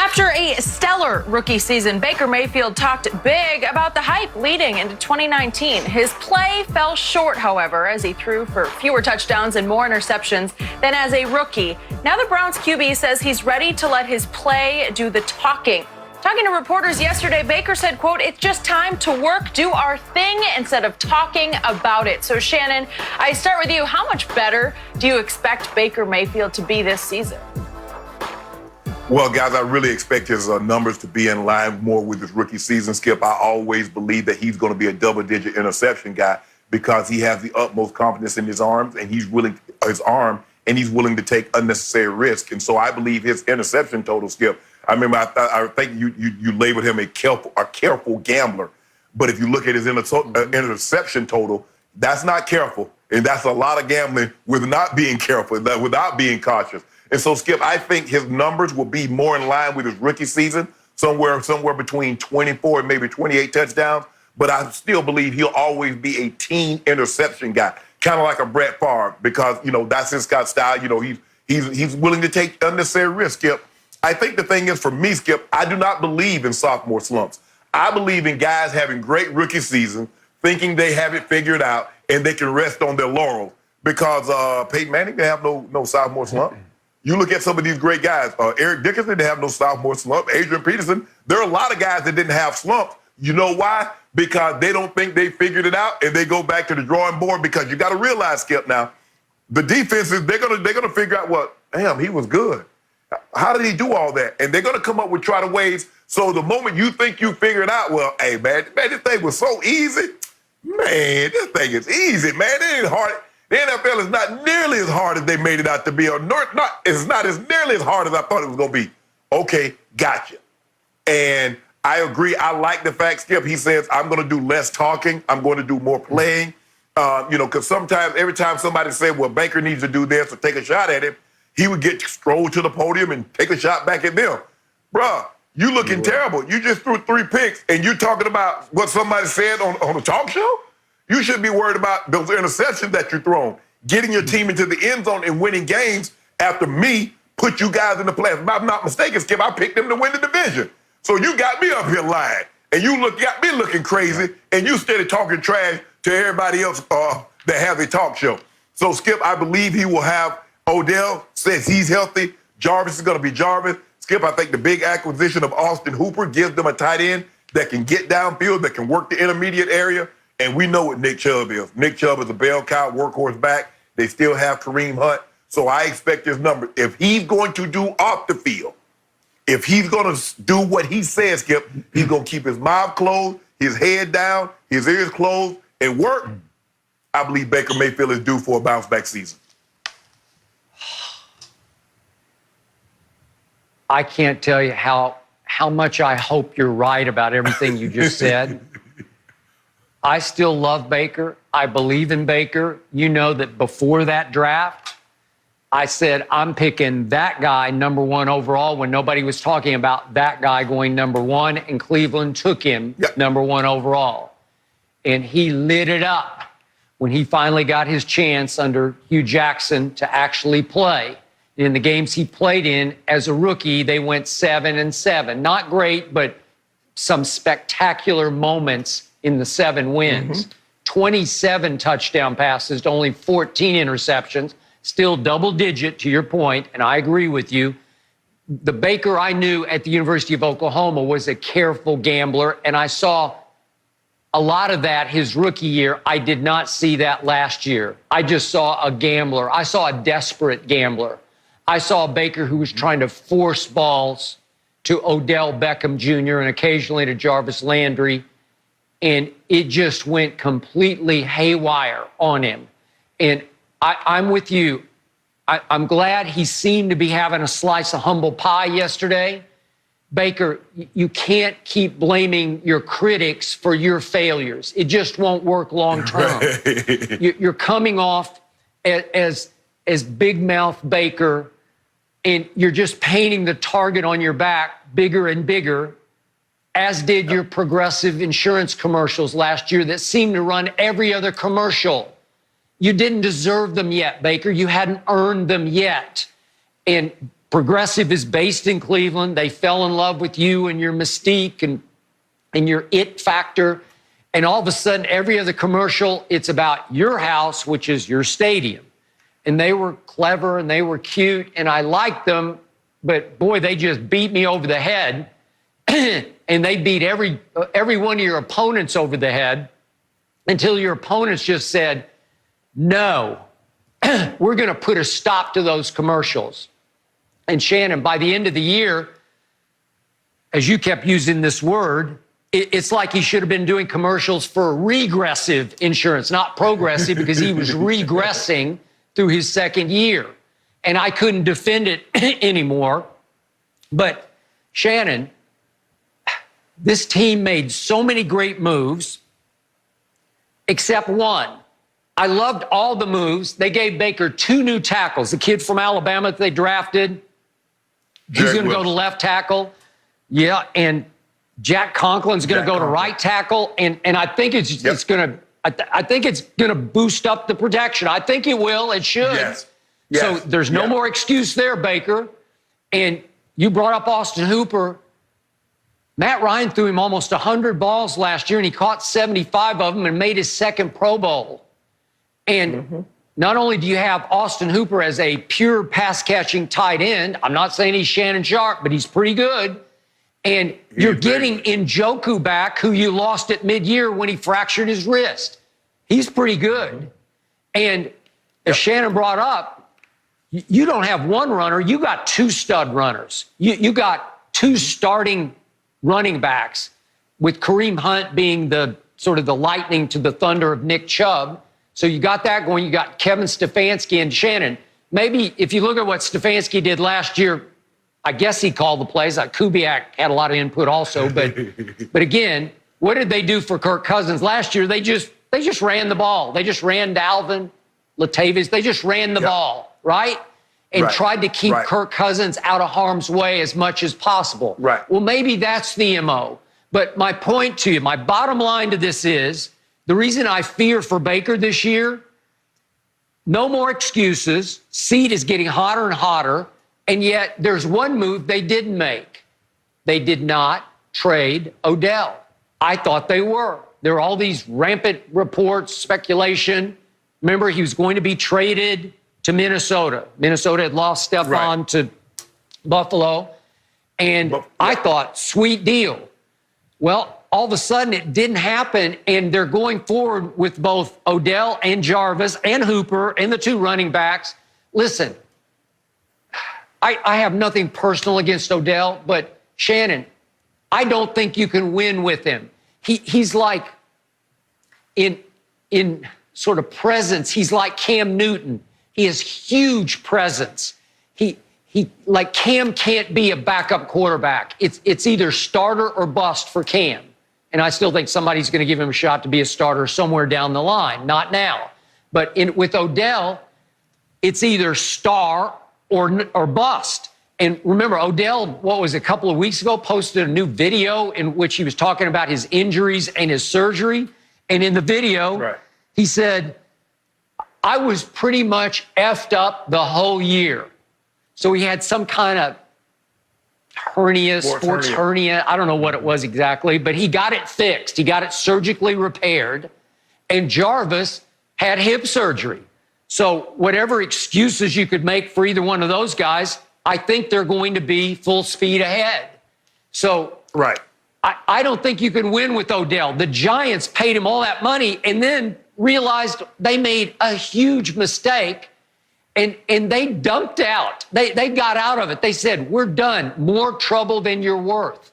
After a stellar rookie season, Baker Mayfield talked big about the hype leading into 2019. His play fell short, however, as he threw for fewer touchdowns and more interceptions than as a rookie. Now the Browns QB says he's ready to let his play do the talking. Talking to reporters yesterday, Baker said, quote, "It's just time to work, do our thing instead of talking about it." So, Shannon, I start with you. How much better do you expect Baker Mayfield to be this season? Well, guys, I really expect his numbers to be in line more with his rookie season, Skip. I always believe that he's going to be a double-digit interception guy because he has the utmost confidence in his arms, and he's willing to take unnecessary risk. And so I believe his interception total, Skip. I remember I think you labeled him a careful gambler, but if you look at his interception total, that's not careful, and that's a lot of gambling with not being careful, without being cautious. And so, Skip, I think his numbers will be more in line with his rookie season, somewhere between 24 and maybe 28 touchdowns. But I still believe he'll always be a team interception guy, kind of like a Brett Favre, because that's his style. He's willing to take unnecessary risks, Skip. I think the thing is, for me, Skip, I do not believe in sophomore slumps. I believe in guys having great rookie seasons, thinking they have it figured out, and they can rest on their laurels. Because Peyton Manning didn't have no sophomore slump. You look at some of these great guys. Eric Dickerson didn't have no sophomore slump. Adrian Peterson. There are a lot of guys that didn't have slumps. You know why? Because they don't think they figured it out, and they go back to the drawing board. Because you got to realize, Skip, now, the defenses, they're gonna figure out, well, damn, he was good. How did he do all that? And they're gonna come up with try to ways. So the moment you think you figured out, well, hey, man, this thing was so easy. Man, this thing is easy, man. It ain't hard. The NFL is not nearly as hard as they made it out to be, it's not as nearly as hard as I thought it was going to be. Okay, gotcha. And I agree. I like the fact, Skip, he says, I'm going to do less talking. I'm going to do more playing. Because sometimes, every time somebody said, well, Baker needs to do this or take a shot at him, he would get strolled to the podium and take a shot back at them. Bruh, you looking terrible. You just threw 3 picks, and you're talking about what somebody said on a talk show? You should be worried about those interceptions that you're throwing, getting your team into the end zone and winning games after me put you guys in the playoffs. If I'm not mistaken, Skip, I picked them to win the division. So you got me up here lying, and you got me looking crazy, and you started talking trash to everybody else that has a talk show. So, Skip, I believe he will have Odell, says he's healthy. Jarvis is going to be Jarvis. Skip, I think the big acquisition of Austin Hooper gives them a tight end that can get downfield, that can work the intermediate area. And we know what Nick Chubb is. Nick Chubb is a bell cow workhorse back. They still have Kareem Hunt. So I expect his number. If he's going to do off the field, if he's going to do what he says, Skip, he's going to keep his mouth closed, his head down, his ears closed, and work. I believe Baker Mayfield is due for a bounce-back season. I can't tell you how much I hope you're right about everything you just said. I still love Baker. I believe in Baker. You know that before that draft, I said I'm picking that guy number 1 overall when nobody was talking about that guy going number 1, and Cleveland took him number 1 overall. And he lit it up when he finally got his chance under Hugh Jackson to actually play. In the games he played in as a rookie, they went 7-7. Not great, but some spectacular moments in the 7 wins. 27 touchdown passes to only 14 interceptions, still double-digit to your point, and I agree with you. The Baker I knew at the University of Oklahoma was a careful gambler, and I saw a lot of that his rookie year. I did not see that last year. I just saw a gambler. I saw a desperate gambler. I saw a Baker who was trying to force balls to Odell Beckham Jr. and occasionally to Jarvis Landry, and it just went completely haywire on him. And I'm with you. I'm glad he seemed to be having a slice of humble pie yesterday. Baker, you can't keep blaming your critics for your failures. It just won't work long term. Right. You're coming off as big mouth Baker, and you're just painting the target on your back bigger and bigger, as did your Progressive insurance commercials last year that seemed to run every other commercial. You didn't deserve them yet, Baker. You hadn't earned them yet. And Progressive is based in Cleveland. They fell in love with you and your mystique and your it factor. And all of a sudden, every other commercial, it's about your house, which is your stadium. And they were clever and they were cute and I liked them, but boy, they just beat me over the head. And they beat every one of your opponents over the head until your opponents just said, no, we're going to put a stop to those commercials. And Shannon, by the end of the year, as you kept using this word, it's like he should have been doing commercials for regressive insurance, not progressive, because he was regressing through his second year. And I couldn't defend it anymore. But Shannon, this team made so many great moves, except one. I loved all the moves. They gave Baker 2 new tackles. The kid from Alabama that they drafted, he's going to go to left tackle. Yeah, and Jack Conklin's going to go to right tackle. And I think it's going to I think it's going to boost up the protection. I think it will. It should. Yes. So there's no more excuse there, Baker. And you brought up Austin Hooper. Matt Ryan threw him almost 100 balls last year, and he caught 75 of them and made his second Pro Bowl. And not only do you have Austin Hooper as a pure pass-catching tight end, I'm not saying he's Shannon Sharp, but he's pretty good. And you're getting Njoku back, who you lost at mid-year when he fractured his wrist. He's pretty good. And as Shannon brought up, you don't have one runner. You got 2 stud runners. You got 2 starting running backs, with Kareem Hunt being the sort of the lightning to the thunder of Nick Chubb. So you got that going. You got Kevin Stefanski and Shannon. Maybe if you look at what Stefanski did last year, I guess he called the plays. Kubiak had a lot of input also, but again, what did they do for Kirk Cousins last year? They just ran the ball. They just ran Dalvin, Latavius. They just ran the ball, right? And tried to keep Kirk Cousins out of harm's way as much as possible. Right. Well, maybe that's the MO. But my point to you, my bottom line to this is, the reason I fear for Baker this year, no more excuses. Seed is getting hotter and hotter. And yet there's one move they didn't make. They did not trade Odell. I thought they were. There were all these rampant reports, speculation. Remember, he was going to be traded to Minnesota. Minnesota had lost Stephon to Buffalo. And I thought, sweet deal. Well, all of a sudden it didn't happen, and they're going forward with both Odell and Jarvis and Hooper and the 2 running backs. Listen, I have nothing personal against Odell, but Shannon, I don't think you can win with him. He's like, in sort of presence, he's like Cam Newton. He has huge presence. He like Cam can't be a backup quarterback. It's either starter or bust for Cam. And I still think somebody's going to give him a shot to be a starter somewhere down the line. Not now. But with Odell, it's either star or bust. And remember, Odell, what was it, a couple of weeks ago, posted a new video in which he was talking about his injuries and his surgery. And in the video, he said, I was pretty much effed up the whole year. So he had some kind of hernia, sports hernia. I don't know what it was exactly, but he got it fixed. He got it surgically repaired. And Jarvis had hip surgery. So whatever excuses you could make for either one of those guys, I think they're going to be full speed ahead. So I don't think you can win with Odell. The Giants paid him all that money and then realized they made a huge mistake, and they dumped out. They got out of it. They said, we're done. More trouble than you're worth.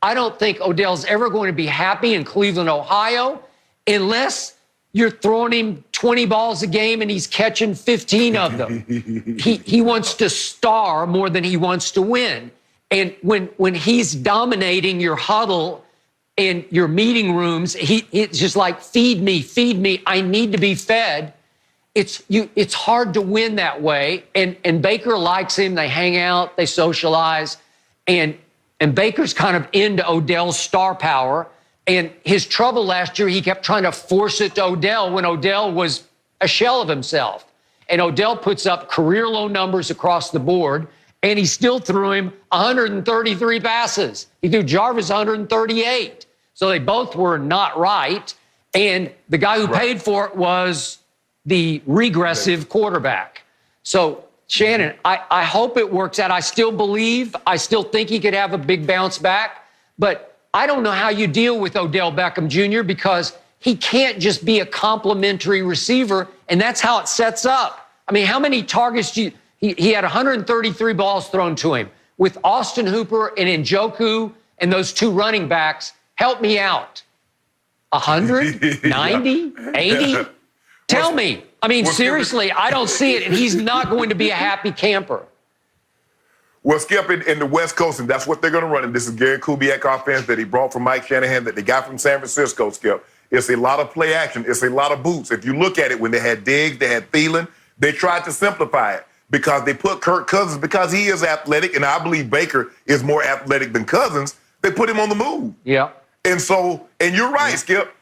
I don't think Odell's ever going to be happy in Cleveland, Ohio, unless you're throwing him 20 balls a game and he's catching 15 of them. He wants to star more than he wants to win. And when he's dominating your huddle and your meeting rooms, it's just like, feed me, I need to be fed. It's hard to win that way. And Baker likes him. They hang out, they socialize. And Baker's kind of into Odell's star power. And his trouble last year, he kept trying to force it to Odell when Odell was a shell of himself. And Odell puts up career low numbers across the board. and he still threw him 133 passes. He threw Jarvis 138. So they both were not right. And the guy who paid for it was the regressive quarterback. So, Shannon, I hope it works out. I still think he could have a big bounce back. But I don't know how you deal with Odell Beckham Jr. because he can't just be a complimentary receiver, and that's how it sets up. I mean, how many targets he had 133 balls thrown to him. With Austin Hooper and Njoku and those two running backs, help me out. 100? 90? 80? Tell me. I mean, seriously, I don't see it, and he's not going to be a happy camper. Well, Skip, in the West Coast, and that's what they're going to run. And this is Gary Kubiak offense that he brought from Mike Shanahan that they got from San Francisco, Skip. It's a lot of play action. It's a lot of boots. If you look at it, when they had Diggs, they had Thielen, they tried to simplify it because they put Kirk Cousins, because he is athletic, and I believe Baker is more athletic than Cousins, they put him on the move. Yeah. And so, and you're right, Skip,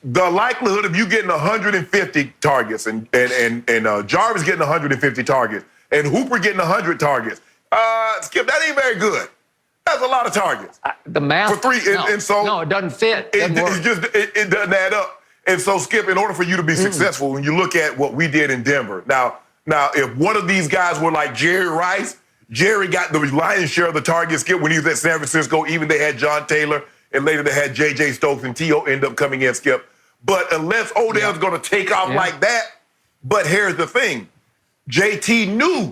the likelihood of you getting 150 targets and Jarvis getting 150 targets and Hooper getting 100 targets, Skip, that ain't very good. That's a lot of targets. The math. For three, and so no, it doesn't fit. It doesn't add up. And so, Skip, in order for you to be successful, when you look at what we did in Denver, now, if one of these guys were like Jerry Rice, Jerry got the lion's share of the targets, Skip, when he was at San Francisco. Even they had John Taylor, and later they had J.J. Stokes, and T.O. end up coming in, Skip. But unless Odell's going to take off like that, but here's the thing. JT knew